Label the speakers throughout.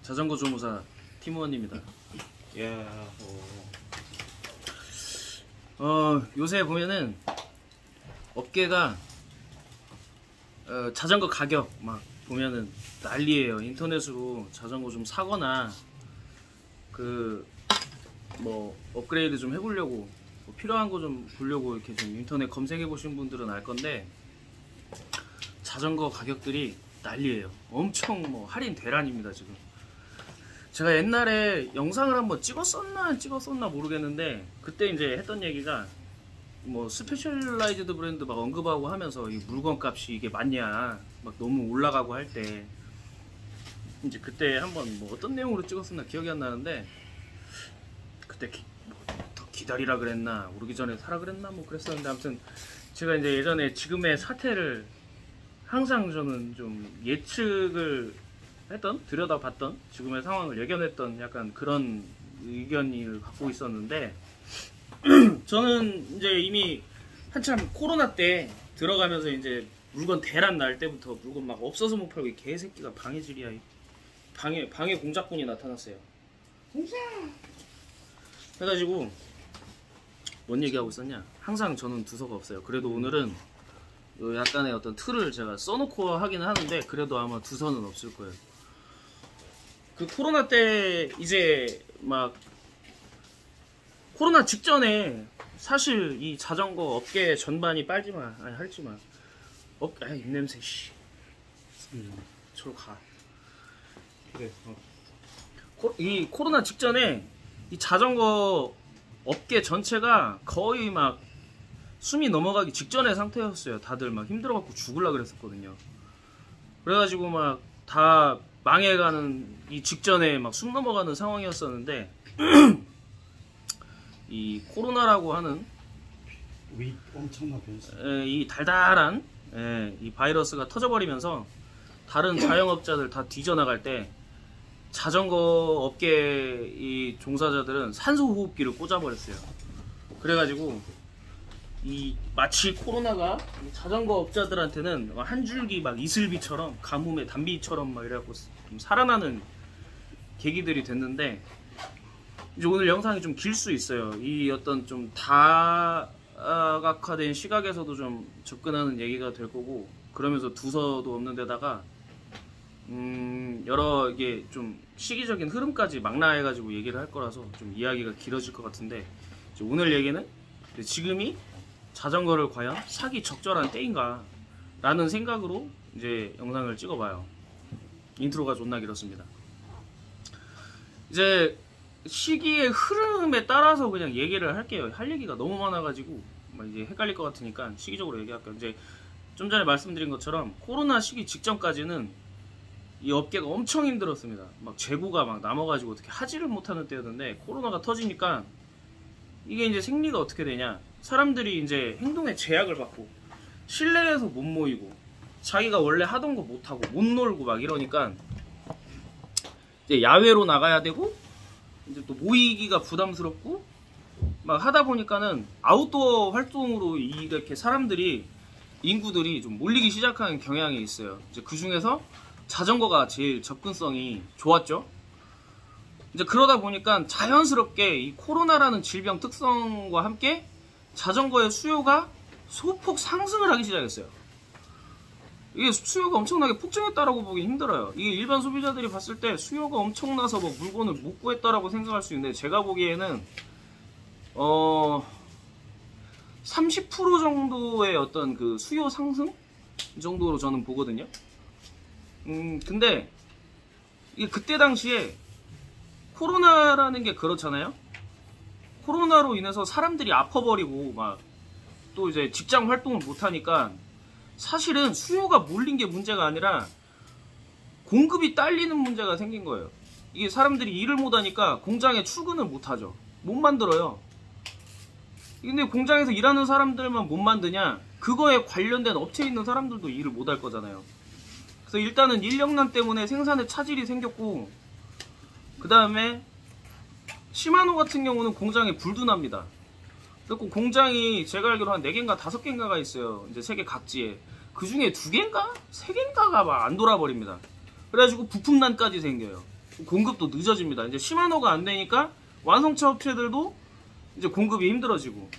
Speaker 1: 자전거 조무사 팀원입니다.
Speaker 2: 예.
Speaker 1: 요새 보면은 업계가 자전거 가격 막 보면은 난리예요. 인터넷으로 자전거 좀 사거나 그 뭐 업그레이드 좀 해보려고 뭐 필요한 거 좀 보려고 이렇게 좀 인터넷 검색해 보신 분들은 알 건데 자전거 가격들이 난리예요. 엄청 뭐 할인 대란입니다 지금. 제가 옛날에 영상을 한번 찍었었나 모르겠는데 그때 이제 했던 얘기가 뭐 스페셜라이즈드 브랜드 막 언급하고 하면서 이 물건 값이 이게 맞냐 막 너무 올라가고 할 때 이제 그때 한번 뭐 어떤 내용으로 찍었었나 기억이 안 나는데 그때 더 기다리라 그랬나 오르기 전에 사라 그랬나 뭐 그랬었는데 아무튼 제가 이제 예전에 지금의 사태를 항상 저는 좀 예측을 했던 들여다봤던 지금의 상황을 예견했던 약간 그런 의견을 갖고 있었는데 저는 이제 이미 한참 코로나 때 들어가면서 이제 물건 대란 날 때부터 물건 막 없어서 못 팔고 이 개새끼가 방해질이야. 방해 공작꾼이 나타났어요. 해가지고 뭔 얘기하고 있었냐? 항상 저는 두서가 없어요. 그래도 오늘은 약간의 어떤 틀을 제가 써놓고 하기는 하는데 그래도 아마 두서는 없을 거예요. 그 코로나 때 이제 막 코로나 직전에 사실 이 자전거 업계 전반이 빨지마 아니 할지마 입냄새 씨 저로 가 그래 이 코로나 직전에 이 자전거 업계 전체가 거의 막 숨이 넘어가기 직전의 상태였어요. 다들 막 힘들어갖고 죽을라 그랬었거든요. 그래가지고 막 다 망해가는 이 직전에 막 숨 넘어가는 상황이었었는데 이 코로나라고 하는
Speaker 2: 엄청난 변수.
Speaker 1: 이 달달한 이 바이러스가 터져버리면서 다른 자영업자들 다 뒤져나갈 때 자전거 업계 이 종사자들은 산소호흡기를 꽂아버렸어요. 그래가지고 이 마치 코로나가 자전거 업자들한테는 한 줄기 막 이슬비처럼 가뭄의 단비처럼 막 이래갖고 좀 살아나는 계기들이 됐는데 이제 오늘 영상이 좀 길 수 있어요. 이 어떤 좀 다각화된 시각에서도 좀 접근하는 얘기가 될 거고 그러면서 두서도 없는 데다가 여러 이게 좀 시기적인 흐름까지 망라해가지고 얘기를 할 거라서 좀 이야기가 길어질 것 같은데 이제 오늘 얘기는 지금이 자전거를 과연 사기 적절한 때인가 라는 생각으로 이제 영상을 찍어봐요. 인트로가 존나 길었습니다. 이제 시기의 흐름에 따라서 그냥 얘기를 할게요. 할 얘기가 너무 많아가지고 이제 헷갈릴 것 같으니까 시기적으로 얘기할게요. 이제 좀 전에 말씀드린 것처럼 코로나 시기 직전까지는 이 업계가 엄청 힘들었습니다. 막 재고가 막 남아가지고 어떻게 하지를 못하는 때였는데 코로나가 터지니까 이게 이제 생리가 어떻게 되냐? 사람들이 이제 행동에 제약을 받고 실내에서 못 모이고 자기가 원래 하던 거 못하고 못 놀고 막 이러니까 이제 야외로 나가야 되고 이제 또 모이기가 부담스럽고 막 하다 보니까는 아웃도어 활동으로 이렇게 사람들이 인구들이 좀 몰리기 시작하는 경향이 있어요. 이제 그 중에서 자전거가 제일 접근성이 좋았죠. 이제 그러다 보니까 자연스럽게 이 코로나라는 질병 특성과 함께 자전거의 수요가 소폭 상승을 하기 시작했어요. 이게 수요가 엄청나게 폭증했다라고 보기 힘들어요. 이게 일반 소비자들이 봤을 때 수요가 엄청나서 뭐 물건을 못 구했다라고 생각할 수 있는데 제가 보기에는 30% 정도의 어떤 그 수요 상승 정도로 저는 보거든요. 근데 이게 그때 당시에 코로나라는 게 그렇잖아요. 코로나로 인해서 사람들이 아파버리고 막 또 이제 직장 활동을 못하니까 사실은 수요가 몰린 게 문제가 아니라 공급이 딸리는 문제가 생긴 거예요. 이게 사람들이 일을 못하니까 공장에 출근을 못하죠. 못 만들어요. 근데 공장에서 일하는 사람들만 못 만드냐? 그거에 관련된 업체에 있는 사람들도 일을 못할 거잖아요. 그래서 일단은 인력난 때문에 생산에 차질이 생겼고 그 다음에 시마노 같은 경우는 공장에 불도 납니다. 그리고 공장이 제가 알기로 한 4개인가 5개인가가 있어요. 이제 세계 각지에. 그 중에 2개인가? 3개인가가 막 안 돌아버립니다. 그래가지고 부품난까지 생겨요. 공급도 늦어집니다. 이제 시마노가 안 되니까 완성차 업체들도 이제 공급이 힘들어지고,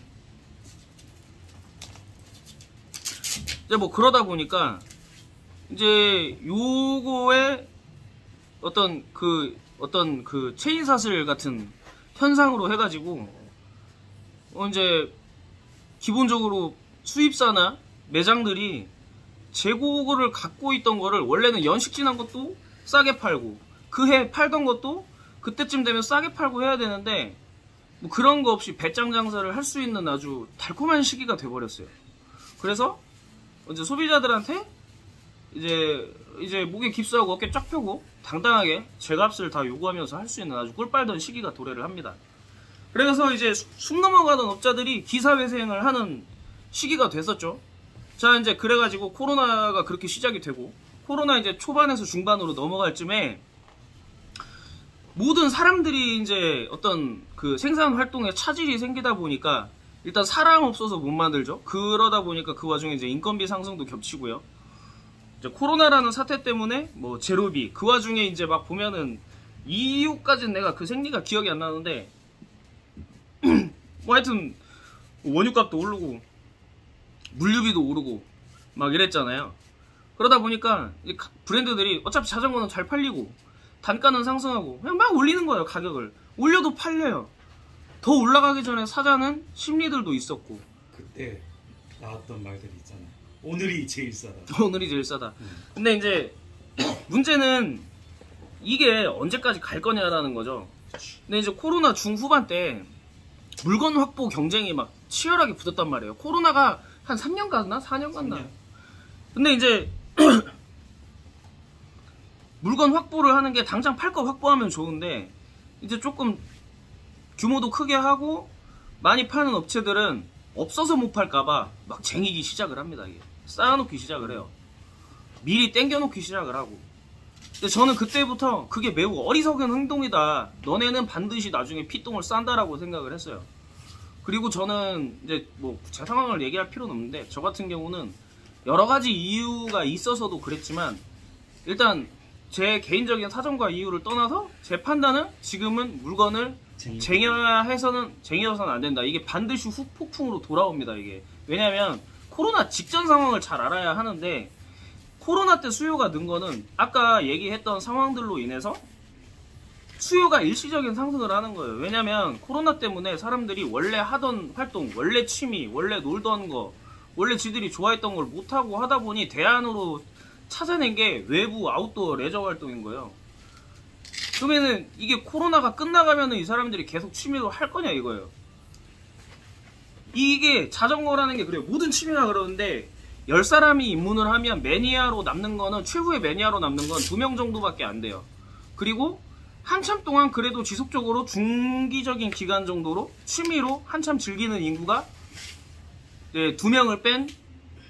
Speaker 1: 이제 뭐 그러다 보니까 이제 요거에 어떤 그 체인 사슬 같은 현상으로 해가지고 이제 기본적으로 수입사나 매장들이 재고를 갖고 있던 거를 원래는 연식 지난 것도 싸게 팔고 그 해 팔던 것도 그때쯤 되면 싸게 팔고 해야 되는데 뭐 그런 거 없이 배짱 장사를 할 수 있는 아주 달콤한 시기가 돼버렸어요. 그래서 이제 소비자들한테 이제 목에 깁스하고 어깨 쫙 펴고 당당하게 제값을 다 요구하면서 할 수 있는 아주 꿀빨던 시기가 도래를 합니다. 그래서 이제 숨 넘어가던 업자들이 기사회생을 하는 시기가 됐었죠. 자, 이제 그래가지고 코로나가 그렇게 시작이 되고, 코로나 이제 초반에서 중반으로 넘어갈 쯤에 모든 사람들이 이제 어떤 그 생산 활동에 차질이 생기다 보니까 일단 사람 없어서 못 만들죠. 그러다 보니까 그 와중에 이제 인건비 상승도 겹치고요. 이제 코로나라는 사태 때문에 뭐 제로비, 그 와중에 이제 막 보면은 이후까지는 내가 그 생리가 기억이 안 나는데 뭐 하여튼 원유값도 오르고 물류비도 오르고 막 이랬잖아요. 그러다 보니까 브랜드들이 어차피 자전거는 잘 팔리고 단가는 상승하고 그냥 막 올리는 거예요. 가격을 올려도 팔려요. 더 올라가기 전에 사자는 심리들도 있었고.
Speaker 2: 그때 나왔던 말들이 있잖아. 오늘이 제일 싸다.
Speaker 1: 오늘이 제일 싸다. 근데 이제 문제는 이게 언제까지 갈 거냐라는 거죠. 근데 이제 코로나 중후반 때 물건 확보 경쟁이 막 치열하게 붙었단 말이에요. 코로나가 한 3년 갔나? 4년 갔나? 3년. 근데 이제 물건 확보를 하는 게 당장 팔 거 확보하면 좋은데 이제 조금 규모도 크게 하고 많이 파는 업체들은 없어서 못 팔까봐 막 쟁이기 시작을 합니다. 이게 쌓아놓기 시작을 해요. 미리 땡겨놓기 시작을 하고. 근데 저는 그때부터 그게 매우 어리석은 행동이다. 너네는 반드시 나중에 피똥을 싼다라고 생각을 했어요. 그리고 저는 이제 뭐 제 상황을 얘기할 필요는 없는데 저 같은 경우는 여러 가지 이유가 있어서도 그랬지만 일단 제 개인적인 사정과 이유를 떠나서 제 판단은 지금은 물건을 쟁여서는 안 된다. 이게 반드시 후폭풍으로 돌아옵니다. 이게 왜냐하면 코로나 직전 상황을 잘 알아야 하는데 코로나 때 수요가 는 거는 아까 얘기했던 상황들로 인해서 수요가 일시적인 상승을 하는 거예요. 왜냐면 코로나 때문에 사람들이 원래 하던 활동, 원래 취미, 원래 놀던 거, 원래 지들이 좋아했던 걸 못하고 하다 보니 대안으로 찾아낸 게 외부 아웃도어 레저 활동인 거예요. 그러면은 이게 코로나가 끝나가면은 이 사람들이 계속 취미로 할 거냐 이거예요. 이게 자전거라는 게 그래요. 모든 취미가 그러는데 10사람이 입문을 하면 매니아로 남는 거는 최후의 매니아로 남는 건 2명 정도밖에 안 돼요. 그리고 한참 동안 그래도 지속적으로 중기적인 기간 정도로 취미로 한참 즐기는 인구가 이제 2명을 뺀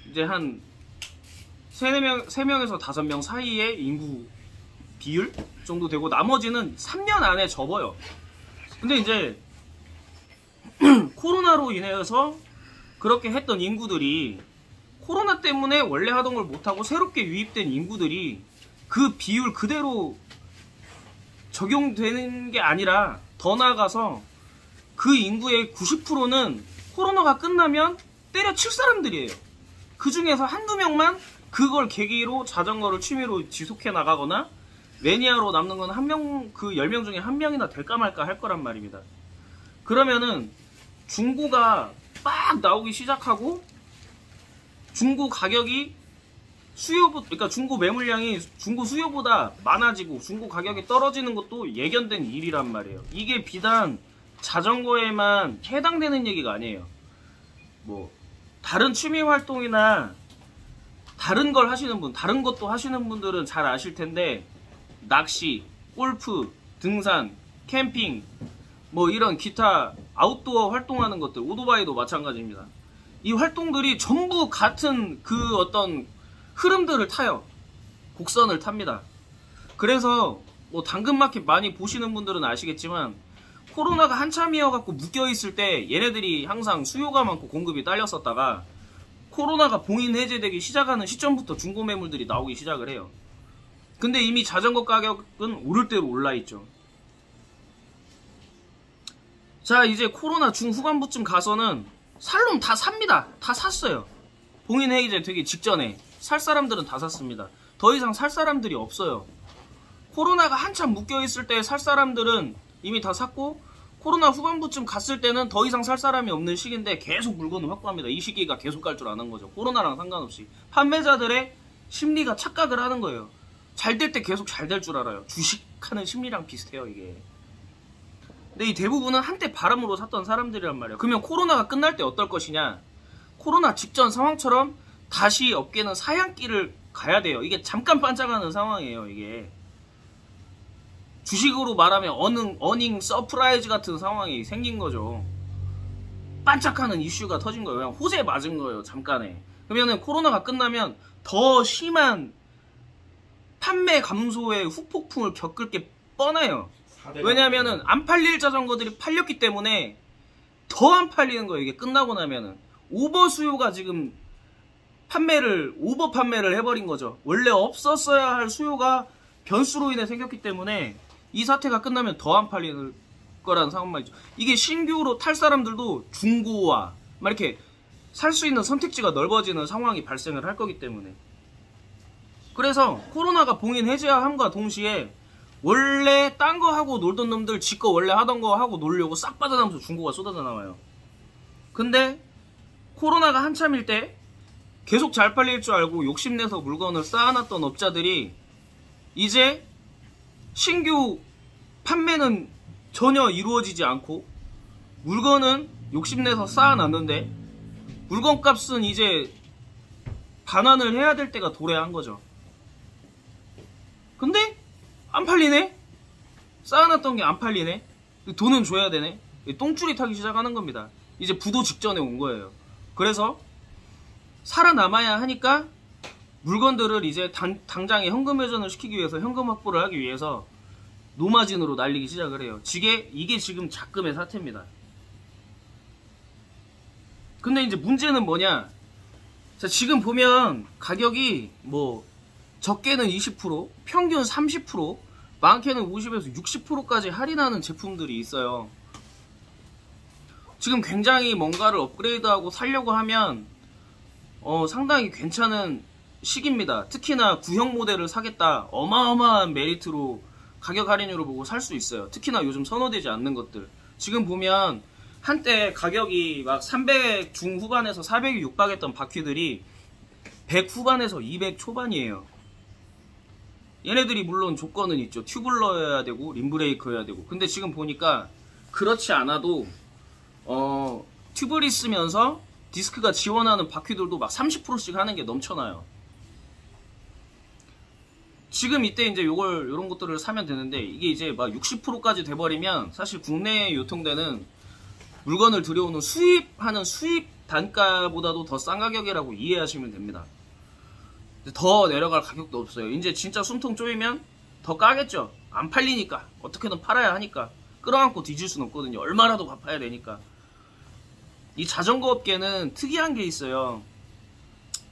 Speaker 1: 이제 한 3명에서 5명 사이의 인구 비율 정도 되고 나머지는 3년 안에 접어요. 근데 이제 코로나로 인해서 그렇게 했던 인구들이 코로나 때문에 원래 하던 걸 못하고 새롭게 유입된 인구들이 그 비율 그대로 적용되는 게 아니라 더 나아가서 그 인구의 90%는 코로나가 끝나면 때려칠 사람들이에요. 그 중에서 한두 명만 그걸 계기로 자전거를 취미로 지속해 나가거나 매니아로 남는 건 한 명, 그 10명 중에 한 명이나 될까 말까 할 거란 말입니다. 그러면은 중고가 빡 나오기 시작하고 중고 가격이 그러니까 중고 매물량이 중고 수요보다 많아지고 중고 가격이 떨어지는 것도 예견된 일이란 말이에요. 이게 비단 자전거에만 해당되는 얘기가 아니에요. 뭐 다른 취미 활동이나 다른 걸 하시는 분, 다른 것도 하시는 분들은 잘 아실 텐데 낚시, 골프, 등산, 캠핑, 뭐 이런 기타 아웃도어 활동하는 것들, 오토바이도 마찬가지입니다. 이 활동들이 전부 같은 그 어떤 흐름들을 타요. 곡선을 탑니다. 그래서 뭐 당근마켓 많이 보시는 분들은 아시겠지만 코로나가 한참이어갖고 묶여있을 때 얘네들이 항상 수요가 많고 공급이 딸렸었다가 코로나가 봉인 해제되기 시작하는 시점부터 중고 매물들이 나오기 시작을 해요. 근데 이미 자전거 가격은 오를 대로 올라있죠. 자, 이제 코로나 중후반부쯤 가서는 살 놈 다 삽니다. 다 샀어요. 봉인해제 되기 직전에 살 사람들은 다 샀습니다. 더 이상 살 사람들이 없어요. 코로나가 한참 묶여있을 때 살 사람들은 이미 다 샀고, 코로나 후반부쯤 갔을 때는 더 이상 살 사람이 없는 시기인데 계속 물건을 확보합니다. 이 시기가 계속 갈 줄 아는 거죠. 코로나랑 상관없이. 판매자들의 심리가 착각을 하는 거예요. 잘 될 때 계속 잘 될 줄 알아요. 주식하는 심리랑 비슷해요, 이게. 근데 이 대부분은 한때 바람으로 샀던 사람들이란 말이에요. 그러면 코로나가 끝날 때 어떨 것이냐? 코로나 직전 상황처럼 다시 업계는 사양길을 가야 돼요. 이게 잠깐 반짝하는 상황이에요, 이게. 주식으로 말하면 어닝 서프라이즈 같은 상황이 생긴 거죠. 반짝하는 이슈가 터진 거예요. 그냥 호재 맞은 거예요, 잠깐에. 그러면은 코로나가 끝나면 더 심한 판매 감소의 후폭풍을 겪을 게 뻔해요. 왜냐면은 안 팔릴 자전거들이 팔렸기 때문에 더 안 팔리는 거예요. 이게 끝나고 나면은. 오버 수요가 지금 오버 판매를 해버린 거죠. 원래 없었어야 할 수요가 변수로 인해 생겼기 때문에 이 사태가 끝나면 더 안 팔리는 거라는 상황만 있죠. 이게 신규로 탈 사람들도 중고와 막 이렇게 살 수 있는 선택지가 넓어지는 상황이 발생을 할 거기 때문에. 그래서 코로나가 봉인 해제함과 동시에 원래 딴 거 하고 놀던 놈들 지 거 원래 하던 거 하고 놀려고 싹 빠져나오면서 중고가 쏟아져 나와요. 근데 코로나가 한참일 때 계속 잘 팔릴 줄 알고 욕심내서 물건을 쌓아놨던 업자들이 이제 신규 판매는 전혀 이루어지지 않고 물건은 욕심내서 쌓아놨는데 물건값은 이제 반환을 해야 될 때가 도래한 거죠. 근데 안 팔리네? 쌓아놨던 게 안 팔리네? 돈은 줘야 되네? 똥줄이 타기 시작하는 겁니다. 이제 부도 직전에 온 거예요. 그래서 살아남아야 하니까 물건들을 이제 당장에 현금 회전을 시키기 위해서, 현금 확보를 하기 위해서 노마진으로 날리기 시작을 해요. 이게 지금 작금의 사태입니다. 근데 이제 문제는 뭐냐? 자, 지금 보면 가격이 뭐 적게는 20%, 평균 30%, 많게는 50에서 60%까지 할인하는 제품들이 있어요. 지금 굉장히 뭔가를 업그레이드하고 살려고 하면 상당히 괜찮은 시기입니다. 특히나 구형 모델을 사겠다, 어마어마한 메리트로 가격 할인으로 보고 살 수 있어요. 특히나 요즘 선호되지 않는 것들. 지금 보면 한때 가격이 막 300 중후반에서 400이 육박했던 바퀴들이 100 후반에서 200 초반이에요. 얘네들이 물론 조건은 있죠. 튜블러여야 되고 림브레이크여야 되고. 근데 지금 보니까 그렇지 않아도 튜브를 쓰면서 디스크가 지원하는 바퀴들도 막 30%씩 하는 게 넘쳐나요. 지금 이때 이제 요런 것들을 사면 되는데, 이게 이제 막 60%까지 돼버리면 사실 국내에 유통되는 물건을 들여오는 수입하는 수입 단가보다도 더 싼 가격이라고 이해하시면 됩니다. 더 내려갈 가격도 없어요. 이제 진짜 숨통 쪼이면 더 까겠죠. 안 팔리니까. 어떻게든 팔아야 하니까. 끌어안고 뒤질 순 없거든요. 얼마라도 갚아야 되니까. 이 자전거 업계는 특이한 게 있어요.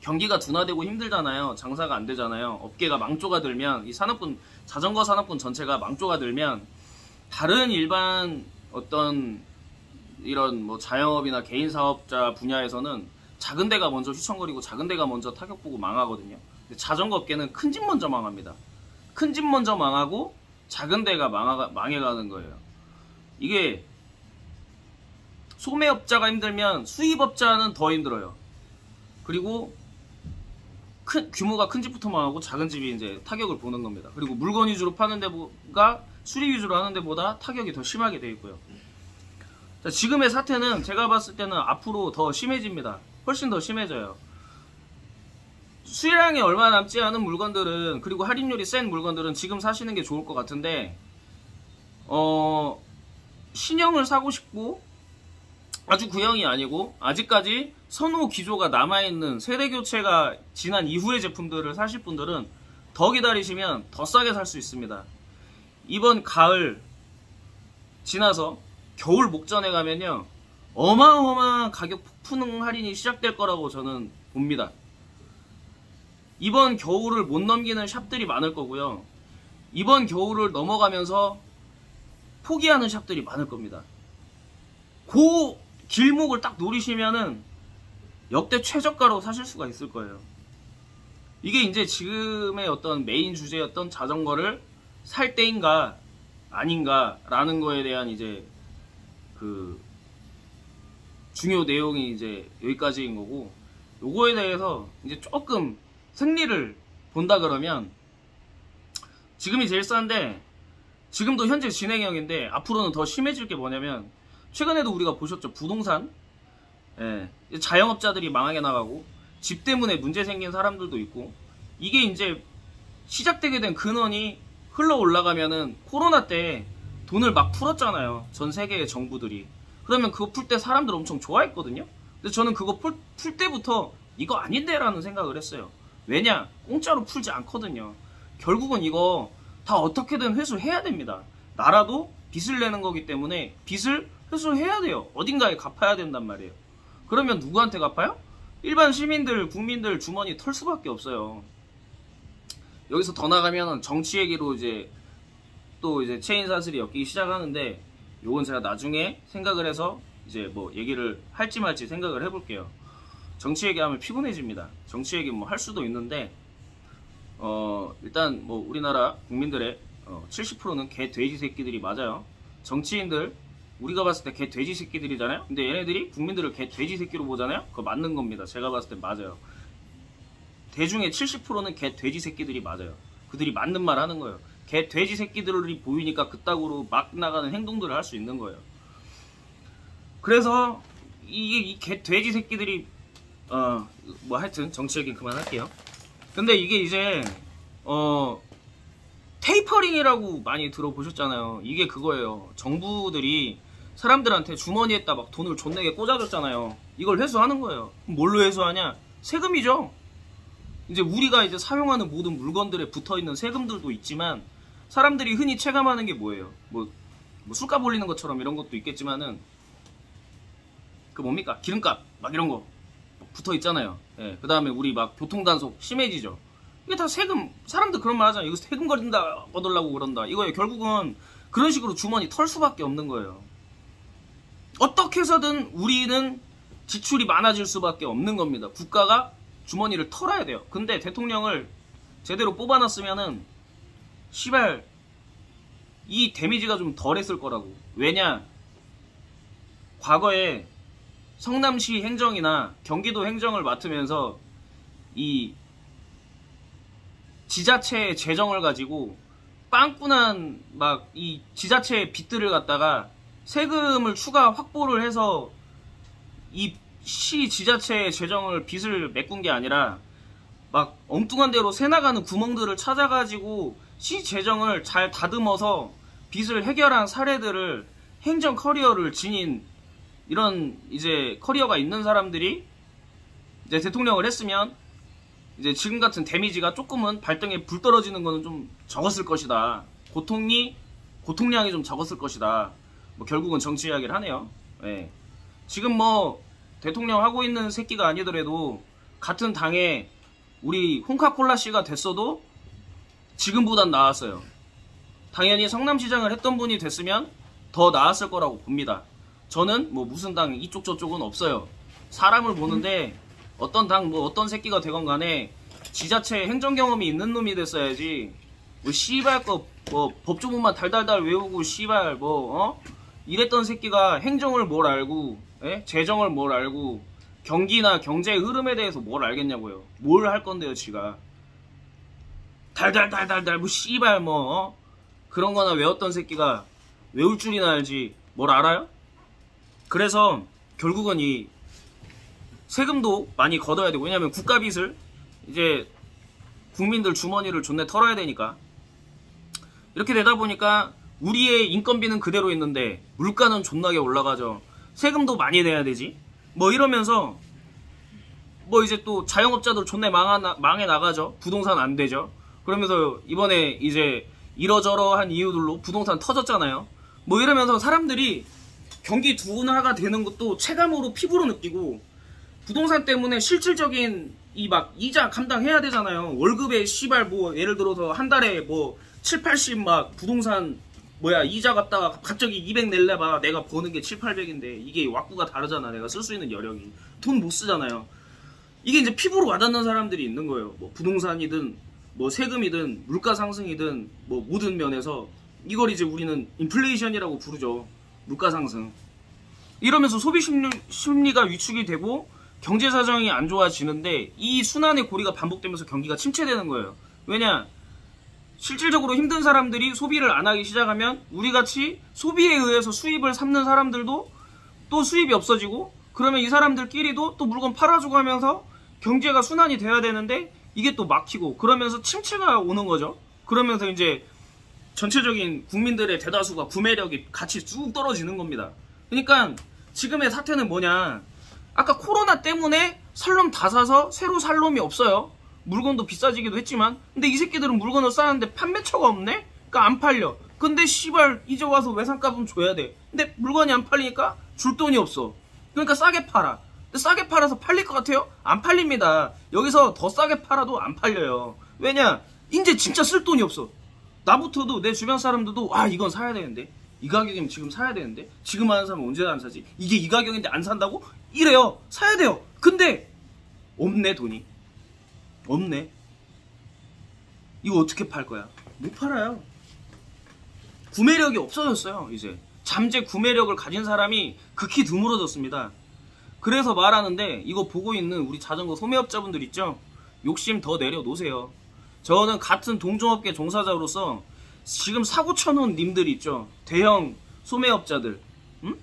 Speaker 1: 경기가 둔화되고 힘들잖아요. 장사가 안 되잖아요. 업계가 망조가 들면, 이 자전거 산업군 전체가 망조가 들면 다른 일반 어떤 이런 뭐 자영업이나 개인 사업자 분야에서는 작은 데가 먼저 휘청거리고 작은 데가 먼저 타격 보고 망하거든요. 근데 자전거 업계는 큰 집 먼저 망합니다. 큰 집 먼저 망하고 작은 데가 망해가는 거예요. 이게 소매업자가 힘들면 수입업자는 더 힘들어요. 그리고 규모가 큰 집부터 망하고 작은 집이 이제 타격을 보는 겁니다. 그리고 물건 위주로 파는 데가 수리 위주로 하는 데보다 타격이 더 심하게 돼 있고요. 자, 지금의 사태는 제가 봤을 때는 앞으로 더 심해집니다. 훨씬 더 심해져요. 수량이 얼마 남지 않은 물건들은, 그리고 할인율이 센 물건들은 지금 사시는 게 좋을 것 같은데, 신형을 사고 싶고 아주 구형이 아니고 아직까지 선호 기조가 남아있는 세대 교체가 지난 이후의 제품들을 사실 분들은 더 기다리시면 더 싸게 살 수 있습니다. 이번 가을 지나서 겨울 목전에 가면요, 어마어마한 가격 폭풍 할인이 시작될 거라고 저는 봅니다. 이번 겨울을 못 넘기는 샵들이 많을 거고요. 이번 겨울을 넘어가면서 포기하는 샵들이 많을 겁니다. 그 길목을 딱 노리시면은 역대 최저가로 사실 수가 있을 거예요. 이게 이제 지금의 어떤 메인 주제였던 자전거를 살 때인가 아닌가 라는 거에 대한 이제 그 중요 내용이 이제 여기까지인 거고, 요거에 대해서 이제 조금 생리를 본다 그러면 지금이 제일 싼데, 지금도 현재 진행형인데 앞으로는 더 심해질 게 뭐냐면, 최근에도 우리가 보셨죠. 부동산, 자영업자들이 망하게 나가고 집 때문에 문제 생긴 사람들도 있고, 이게 이제 시작되게 된 근원이 흘러 올라가면은 코로나 때 돈을 막 풀었잖아요. 전 세계의 정부들이. 그러면 그거 풀 때 사람들 엄청 좋아했거든요. 근데 저는 그거 풀 때부터 이거 아닌데 라는 생각을 했어요. 왜냐? 공짜로 풀지 않거든요. 결국은 이거 다 어떻게든 회수해야 됩니다. 나라도 빚을 내는 거기 때문에 빚을 회수해야 돼요. 어딘가에 갚아야 된단 말이에요. 그러면 누구한테 갚아요? 일반 시민들, 국민들 주머니 털 수밖에 없어요. 여기서 더 나가면 정치 얘기로 이제 또 이제 체인 사슬이 엮이기 시작하는데, 요건 제가 나중에 생각을 해서 이제 뭐 얘기를 할지 말지 생각을 해볼게요. 정치 얘기하면 피곤해집니다. 정치 얘기 뭐 할 수도 있는데, 일단 뭐 우리나라 국민들의 70%는 개 돼지 새끼들이 맞아요. 정치인들 우리가 봤을 때 개 돼지 새끼들이잖아요. 근데 얘네들이 국민들을 개 돼지 새끼로 보잖아요. 그거 맞는 겁니다. 제가 봤을 때 맞아요. 대중의 70%는 개 돼지 새끼들이 맞아요. 그들이 맞는 말 하는 거예요. 개 돼지 새끼들이 보이니까 그따구로 막 나가는 행동들을 할 수 있는 거예요. 그래서 이 개 돼지 새끼들이 뭐 하여튼 정치 얘기는 그만할게요. 근데 이게 이제 테이퍼링이라고 많이 들어보셨잖아요. 이게 그거예요. 정부들이 사람들한테 주머니에다 막 돈을 존나게 꽂아줬잖아요. 이걸 회수하는 거예요. 뭘로 회수하냐? 세금이죠. 이제 우리가 이제 사용하는 모든 물건들에 붙어있는 세금들도 있지만, 사람들이 흔히 체감하는 게 뭐예요? 뭐 술값 올리는 것처럼 이런 것도 있겠지만은, 그 뭡니까? 기름값 막 이런 거 붙어 있잖아요. 예, 그 다음에 우리 막 교통단속 심해지죠. 이게 다 세금. 사람들 그런 말 하잖아요. 이거 세금 거린다, 얻으려고 그런다. 이거예요. 결국은 그런 식으로 주머니 털 수밖에 없는 거예요. 어떻게 해서든 우리는 지출이 많아질 수밖에 없는 겁니다. 국가가 주머니를 털어야 돼요. 근데 대통령을 제대로 뽑아놨으면은 시발 이 데미지가 좀 덜했을 거라고. 왜냐? 과거에 성남시 행정이나 경기도 행정을 맡으면서 이 지자체의 재정을 가지고 빵꾸난 막 이 지자체의 빚들을 갖다가 세금을 추가 확보를 해서 이 시 지자체의 재정을 빚을 메꾼 게 아니라 막 엉뚱한 데로 새나가는 구멍들을 찾아가지고 시 재정을 잘 다듬어서 빚을 해결한 사례들을, 행정 커리어를 지닌 이런 이제 커리어가 있는 사람들이 이제 대통령을 했으면 이제 지금 같은 데미지가 조금은 발등에 불 떨어지는 거는 좀 적었을 것이다. 고통량이 좀 적었을 것이다. 뭐 결국은 정치 이야기를 하네요. 네. 지금 뭐 대통령 하고 있는 새끼가 아니더라도 같은 당에 우리 홍카콜라 씨가 됐어도 지금보단 나았어요. 당연히 성남시장을 했던 분이 됐으면 더 나았을 거라고 봅니다. 저는 뭐 무슨 당 이쪽 저쪽은 없어요. 사람을 보는데 어떤 당 뭐 어떤 새끼가 되건 간에 지자체 행정 경험이 있는 놈이 됐어야지. 뭐 씨발 거 뭐 법조문만 달달달 외우고 씨발 뭐 이랬던 새끼가 행정을 뭘 알고, 재정을 뭘 알고, 경기나 경제의 흐름에 대해서 뭘 알겠냐고요. 뭘 할 건데요, 지가. 달달달달달 뭐 씨발 뭐 그런 거나 외웠던 새끼가 외울 줄이나 알지 뭘 알아요? 그래서 결국은 이 세금도 많이 걷어야 되고, 왜냐면 국가 빚을 이제 국민들 주머니를 존내 털어야 되니까. 이렇게 되다 보니까 우리의 인건비는 그대로 있는데 물가는 존나게 올라가죠. 세금도 많이 내야 되지. 뭐 이러면서 뭐 이제 또 자영업자들 존내 망해 나가죠. 부동산 안 되죠. 그러면서 이번에 이제 이러저러한 이유들로 부동산 터졌잖아요. 뭐 이러면서 사람들이 경기 둔화가 되는 것도 체감으로 피부로 느끼고, 부동산 때문에 실질적인 이 막 이자 감당해야 되잖아요. 월급에 씨발 뭐 예를 들어서 한 달에 뭐 7, 80 막 부동산 뭐야 이자 갚다가 갑자기 200 낼래봐 내가 버는 게 7, 800인데 이게 왁구가 다르잖아. 내가 쓸 수 있는 여력이 돈 못 쓰잖아요. 이게 이제 피부로 와닿는 사람들이 있는 거예요. 뭐 부동산이든 뭐 세금이든 물가 상승이든 뭐 모든 면에서 이걸 이제 우리는 인플레이션이라고 부르죠. 물가 상승. 이러면서 소비 심리가 위축이 되고 경제 사정이 안 좋아지는데 이 순환의 고리가 반복되면서 경기가 침체되는 거예요. 왜냐? 실질적으로 힘든 사람들이 소비를 안 하기 시작하면 우리같이 소비에 의해서 수입을 삼는 사람들도 또 수입이 없어지고 그러면 이 사람들끼리도 또 물건 팔아주고 하면서 경제가 순환이 돼야 되는데 이게 또 막히고 그러면서 침체가 오는 거죠. 그러면서 이제 전체적인 국민들의 대다수가 구매력이 같이 쑥 떨어지는 겁니다. 그러니까 지금의 사태는 뭐냐? 아까 코로나 때문에 살 놈 다 사서 새로 살 놈이 없어요. 물건도 비싸지기도 했지만 근데 이 새끼들은 물건을 싸는데 판매처가 없네? 그러니까 안 팔려. 근데 씨발 이제 와서 외상값은 줘야 돼. 근데 물건이 안 팔리니까 줄 돈이 없어. 그러니까 싸게 팔아. 근데 싸게 팔아서 팔릴 것 같아요? 안 팔립니다. 여기서 더 싸게 팔아도 안 팔려요. 왜냐? 이제 진짜 쓸 돈이 없어. 나부터도 내 주변 사람들도 아 이건 사야 되는데 이 가격이면 지금 사야 되는데 지금 하는 사람은 언제 안 사지? 이게 이 가격인데 안 산다고? 이래요. 사야 돼요. 근데 없네 돈이. 없네. 이거 어떻게 팔 거야? 못 팔아요. 구매력이 없어졌어요. 이제 잠재 구매력을 가진 사람이 극히 드물어졌습니다. 그래서 말하는데 이거 보고 있는 우리 자전거 소매업자분들 있죠? 욕심 더 내려놓으세요. 저는 같은 동종업계 종사자로서 지금 사고 쳐놓은 님들이 있죠? 대형 소매업자들. 응?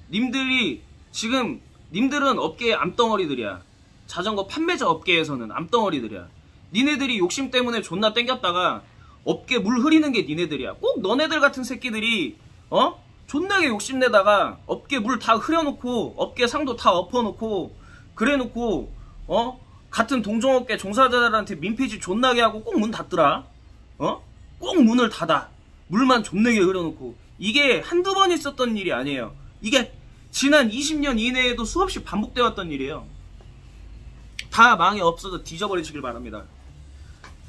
Speaker 1: 님들이 지금 님들은 업계의 암덩어리들이야. 자전거 판매자 업계에서는 암덩어리들이야. 니네들이 욕심 때문에 존나 땡겼다가 업계 물 흐리는 게 니네들이야. 꼭 너네들 같은 새끼들이 존나게 욕심내다가 업계 물 다 흐려놓고 업계 상도 다 엎어놓고 그래놓고 같은 동종업계 종사자들한테 민폐지 존나게 하고 꼭 문 닫더라. 꼭 문을 닫아. 물만 존나게 흐려놓고. 이게 한두 번 있었던 일이 아니에요. 이게 지난 20년 이내에도 수없이 반복되어 왔던 일이에요. 다 망해 없어져 뒤져버리시길 바랍니다.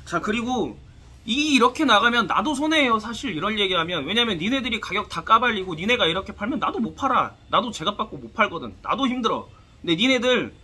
Speaker 1: 자, 그리고 이렇게 나가면 나도 손해예요. 사실 이런 얘기하면. 왜냐면 니네들이 가격 다 까발리고 니네가 이렇게 팔면 나도 못 팔아. 나도 제값 받고 못 팔거든. 나도 힘들어. 근데 니네들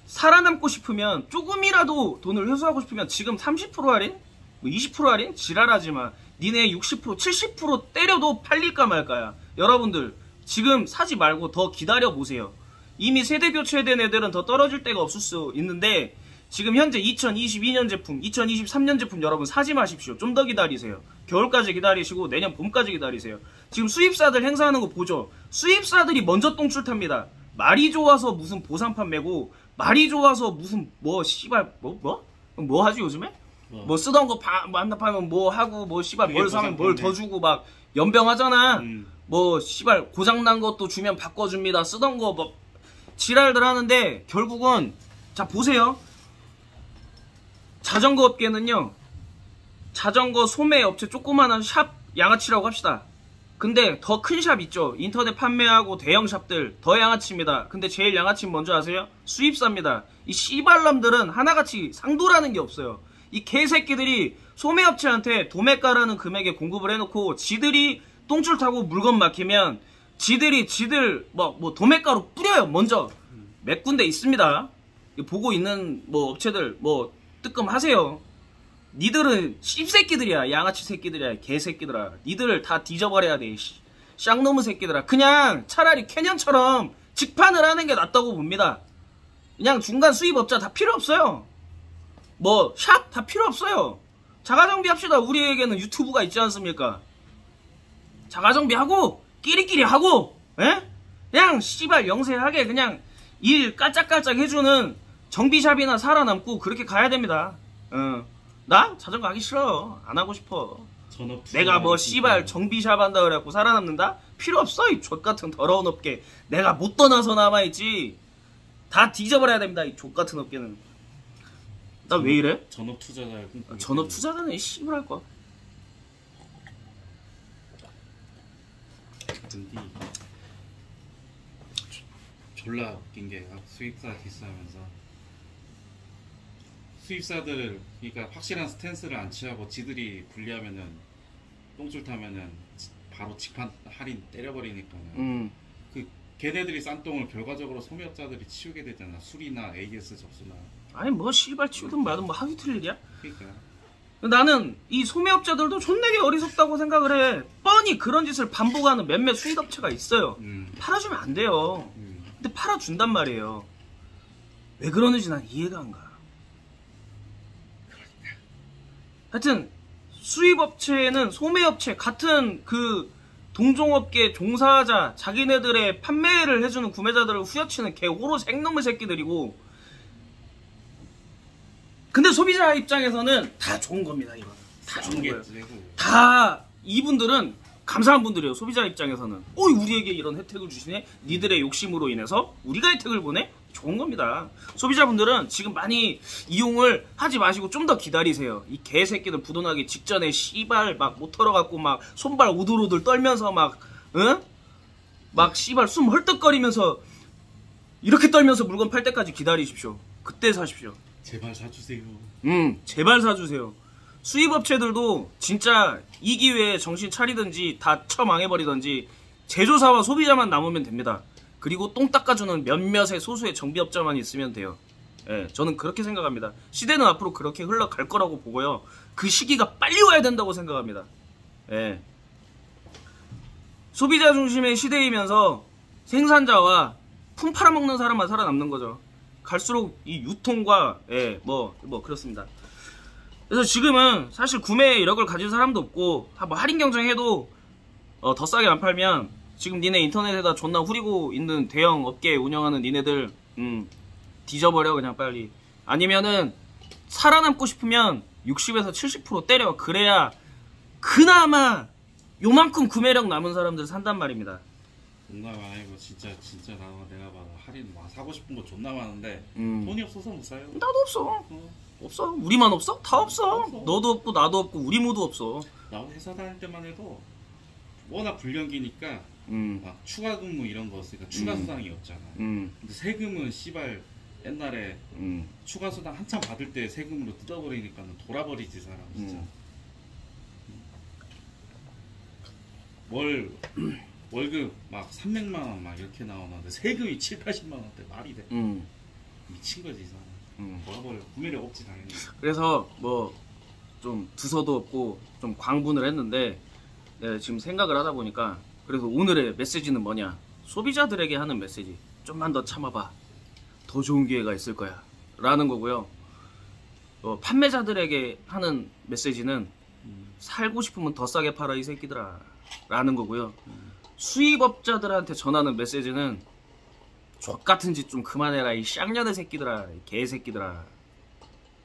Speaker 1: 살아남고 싶으면 조금이라도 돈을 회수하고 싶으면 지금 30% 할인? 뭐 20% 할인? 지랄하지마. 니네 60% 70% 때려도 팔릴까 말까야. 여러분들 지금 사지 말고 더 기다려보세요. 이미 세대 교체된 애들은 더 떨어질 데가 없을 수 있는데 지금 현재 2022년 제품, 2023년 제품 여러분 사지 마십시오. 좀 더 기다리세요. 겨울까지 기다리시고 내년 봄까지 기다리세요. 지금 수입사들 행사하는 거 보죠. 수입사들이 먼저 똥줄 탑니다. 말이 좋아서 무슨 보상 판매고 말이 좋아서 무슨 뭐 씨발 뭐 하지 요즘에? 뭐 쓰던 거 반납하면 뭐 하고 뭐 씨발 뭘 사면 뭘 더 주고 막 연병하잖아. 뭐 씨발 고장난 것도 주면 바꿔줍니다. 쓰던 거 뭐 지랄들 하는데 결국은 자 보세요. 자전거 업계는요. 자전거 소매 업체 조그마한 샵 양아치라고 합시다. 근데 더 큰 샵 있죠. 인터넷 판매하고 대형 샵들 더 양아치입니다. 근데 제일 양아치는 뭔지 아세요? 수입사입니다. 이 씨발놈들은 하나같이 상도라는 게 없어요. 이 개새끼들이 소매업체한테 도매가라는 금액에 공급을 해놓고 지들이 똥줄 타고 물건 막히면 지들 뭐 도매가로 뿌려요. 먼저 몇 군데 있습니다. 보고 있는 뭐 업체들 뭐 뜨끔하세요. 니들은 씹새끼들이야. 양아치 새끼들이야. 개새끼들아. 니들 다 뒤져버려야 돼. 쌍놈의 새끼들아. 그냥 차라리 캐년처럼 직판을 하는 게 낫다고 봅니다. 그냥 중간 수입업자 다 필요 없어요. 뭐 샵 다 필요 없어요. 자가정비 합시다. 우리에게는 유튜브가 있지 않습니까? 자가정비하고 끼리끼리 하고 그냥 씨발 영세하게 그냥 일 깔짝깔짝 해주는 정비샵이나 살아남고 그렇게 가야 됩니다. 나 자전거 하기 싫어. 안 하고 싶어. 내가 뭐 씨발 정비샵 한다 그래갖고 살아남는다? 필요 없어. 이 족같은 더러운 업계. 내가 못 떠나서 남아있지. 다 뒤져버려야 됩니다. 이 족같은 업계는. 나 왜 이래?
Speaker 2: 전업 투자자.
Speaker 1: 전업 투자자는 씨발 할 거야.
Speaker 2: 근데 졸라 웃긴 게 수입사 디스하면서 수입사들 그러니까 확실한 스탠스를 안 취하고 지들이 불리하면은 똥줄 타면은 바로 직판 할인 때려버리니까는 그 걔네들이 싼 똥을 결과적으로 소매업자들이 치우게 되잖아. 술이나 AS 접수나.
Speaker 1: 아니 뭐 씨발 치우든 말든 뭐 하기 틀 일이야?
Speaker 2: 그러니까
Speaker 1: 나는 이 소매업자들도 존나게 어리석다고 생각을 해. 뻔히 그런 짓을 반복하는 몇몇 수입업체가 있어요. 팔아주면 안 돼요. 근데 팔아준단 말이에요. 왜 그러는지 난 이해가 안 가. 하여튼 수입업체는 소매업체 같은 그 동종업계 종사자 자기네들의 판매를 해주는 구매자들을 후려치는 개 호로 생놈의 새끼들이고, 근데 소비자 입장에서는 다 좋은 겁니다. 이거는 다 좋은 거예요. 다 이분들은 감사한 분들이에요. 소비자 입장에서는 우리에게 이런 혜택을 주시네. 니들의 욕심으로 인해서 우리가 혜택을 보내. 좋은 겁니다. 소비자분들은 지금 많이 이용을 하지 마시고 좀 더 기다리세요. 이 개새끼들 부도나기 직전에 씨발 막 못 털어갖고 막 손발 오들오들 떨면서 막 씨발 숨 헐떡거리면서 이렇게 떨면서 물건 팔 때까지 기다리십시오. 그때 사십시오.
Speaker 2: 제발 사주세요.
Speaker 1: 제발 사주세요. 수입업체들도 진짜 이 기회에 정신 차리든지 다 처망해버리든지 제조사와 소비자만 남으면 됩니다. 그리고 똥 닦아주는 몇몇의 소수의 정비업자만 있으면 돼요. 예, 저는 그렇게 생각합니다. 시대는 앞으로 그렇게 흘러갈 거라고 보고요. 그 시기가 빨리 와야 된다고 생각합니다. 예. 소비자 중심의 시대이면서 생산자와 품 팔아먹는 사람만 살아남는 거죠. 갈수록 이 유통과 뭐 그렇습니다. 그래서 지금은 사실 구매 이력을 가진 사람도 없고 뭐 할인 경쟁해도 더 싸게 안 팔면 지금 니네 인터넷에다 존나 후리고 있는 대형 업계 운영하는 니네들 뒤져버려 그냥 빨리. 아니면은 살아남고 싶으면 60에서 70% 때려. 그래야 그나마 요만큼 구매력 남은 사람들 산단 말입니다.
Speaker 2: 존나 많이고 진짜 내가 봐 할인 막 사고 싶은 거 존나 많은데 돈이 없어서 못 사요.
Speaker 1: 나도 없어. 없어. 우리만 없어? 다 없어. 너도 없고 나도 없고 우리 모두 없어.
Speaker 2: 나 회사 다닐 때만 해도 워낙 불경기니까 막 추가 근무 이런 거 없으니까 추가 수당이 없잖아. 근데 세금은 씨발 옛날에 추가 수당 한참 받을 때 세금으로 뜯어버리니까는 돌아버리지 사람 진짜. 월급 막 300만 원 막 이렇게 나오는데 세금이 7, 80만 원대 말이 돼. 미친 거지 이 사람. 돌아버려. 구매력 없지 당연히.
Speaker 1: 그래서 뭐 좀 두서도 없고 좀 광분을 했는데 지금 생각을 하다 보니까 그래서 오늘의 메시지는 뭐냐, 소비자들에게 하는 메시지. 좀만 더 참아봐, 더 좋은 기회가 있을 거야 라는 거고요. 판매자들에게 하는 메시지는 살고 싶으면 더 싸게 팔아 이 새끼들아 라는 거고요. 수입업자들한테 전하는 메시지는 족같은 짓 좀 그만해라 이 쌍년의 새끼들아, 이 개새끼들아